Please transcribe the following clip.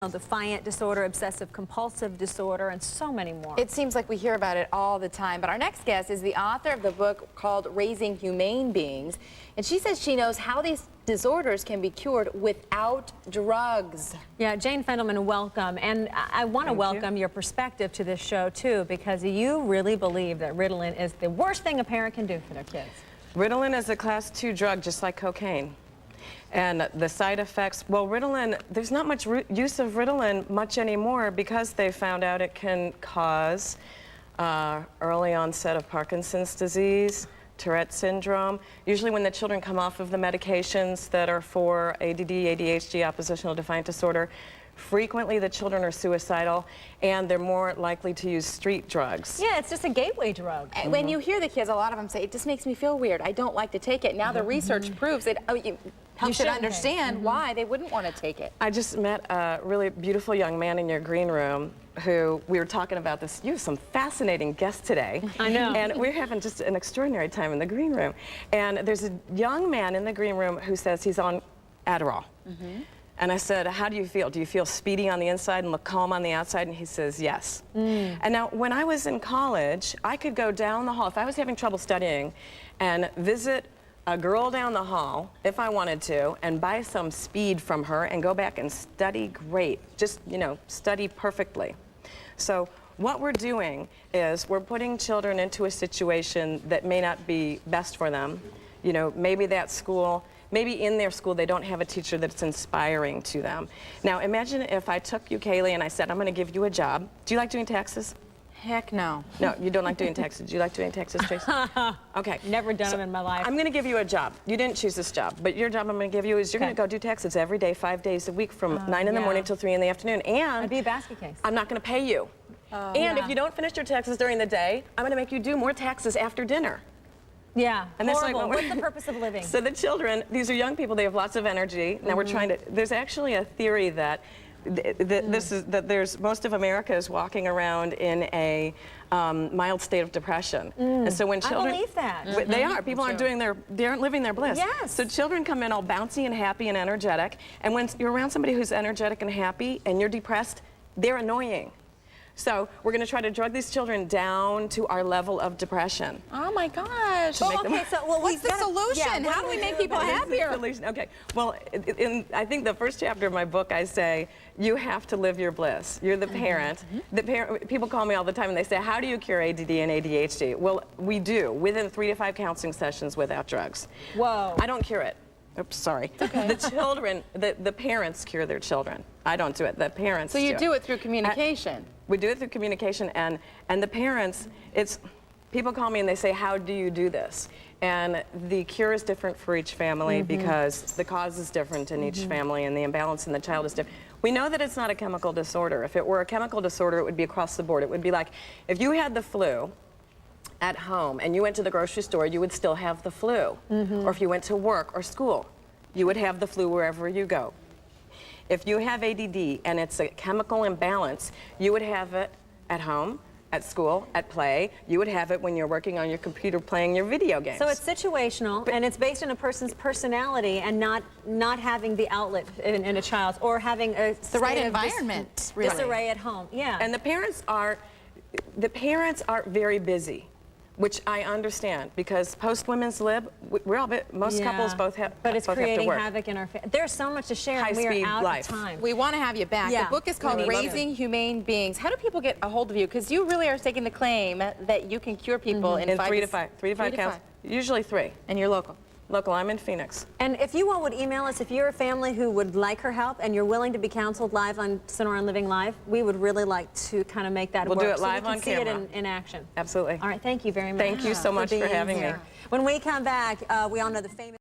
Defiant disorder, obsessive-compulsive disorder, and so many more. It seems like we hear about it all the time, but our next guest is the author of the book called Raising Humane Beings, and she says she knows how these disorders can be cured without drugs. Yeah, Jane Fendelman, welcome. And I want to welcome your perspective to this show, too, because you really believe that Ritalin is the worst thing a parent can do for their kids. Ritalin is a class 2 drug, just like cocaine. And the side effects, well, Ritalin, there's not much use of Ritalin much anymore because they found out it can cause early onset of Parkinson's disease, Tourette syndrome. Usually when the children come off of the medications that are for ADD, ADHD, oppositional defiant disorder, frequently the children are suicidal and they're more likely to use street drugs. Yeah, it's just a gateway drug. When you hear the kids, a lot of them say, it just makes me feel weird. I don't like to take it. Now the research proves it. You should understand why they wouldn't want to take it. I just met a really beautiful young man in your green room who we were talking about this. You have some fascinating guests today. I know. And we're having just an extraordinary time in the green room. And there's a young man in the green room who says he's on adderall. And I said, how do you feel? Do you feel speedy on the inside and look calm on the outside? And he says, yes. And now, when I was in college, I could go down the hall, if I was having trouble studying, and visit a girl down the hall, if I wanted to, and buy some speed from her and go back and study great. Just, you know, study perfectly. So what we're doing is we're putting children into a situation that may not be best for them. You know, maybe that school, maybe in their school they don't have a teacher that's inspiring to them. Now imagine if I took you, Kaylie, and I said, I'm going to give you a job. Do you like doing taxes? Heck no. No, you don't like doing taxes. Do you like doing taxes, Tracy? Okay. Never done them in my life. I'm going to give you a job. You didn't choose this job, but your job I'm going to give you is you're going to go do taxes every day, 5 days a week from 9 in the morning till 3 in the afternoon. And I'd be a basket case. I'm not going to pay you. And if you don't finish your taxes during the day, I'm going to make you do more taxes after dinner. Yeah, and horrible. Like, what's the purpose of living? So the children, these are young people, they have lots of energy. Now we're trying to, there's actually a theory that most of America is walking around in a mild state of depression. And so when children, I believe that. They are. People aren't they aren't living their bliss. Yes. So children come in all bouncy and happy and energetic, and when you're around somebody who's energetic and happy and you're depressed, they're annoying. So we're going to try to drug these children down to our level of depression. Oh my gosh. Well, okay, so what's the solution? Yeah, how do we make people happier? Okay, well, I think the first chapter of my book, I say, you have to live your bliss. You're the parent. People call me all the time and they say, how do you cure ADD and ADHD? Well, we do, within 3 to 5 counseling sessions without drugs. Whoa. I don't cure it. Oops, sorry. Okay. The children, the parents cure their children. I don't do it, the parents do. So you do it through communication? We do it through communication, and the parents, people call me and they say, how do you do this? And the cure is different for each family because the cause is different in each family and the imbalance in the child is different. We know that it's not a chemical disorder. If it were a chemical disorder, it would be across the board. It would be like, if you had the flu at home and you went to the grocery store, you would still have the flu. Or if you went to work or school, you would have the flu wherever you go. If you have ADD and it's a chemical imbalance, you would have it at home, at school, at play. You would have it when you're working on your computer playing your video games. So it's situational, and it's based on a person's personality and not having the outlet in a child, or having the right environment, disarray at home. Yeah. And the parents are very busy, which I understand, because post-women's lib, we're all most couples both have. But it's creating havoc in our family. There's so much to share, and we are out of time. We want to have you back. Yeah. The book is called Raising Humane Beings. How do people get a hold of you? Because you really are taking the claim that you can cure people in 3 to 5 counts, usually 3. And you're local. Local, I'm in Phoenix. And if you all would email us, if you're a family who would like her help and you're willing to be counseled live on Sonoran Living Live, we would really like to kind of make that work. We'll do it live on camera. camera. See it in action. Absolutely. All right, thank you very much. Thank you so much for having me. When we come back, we all know the famous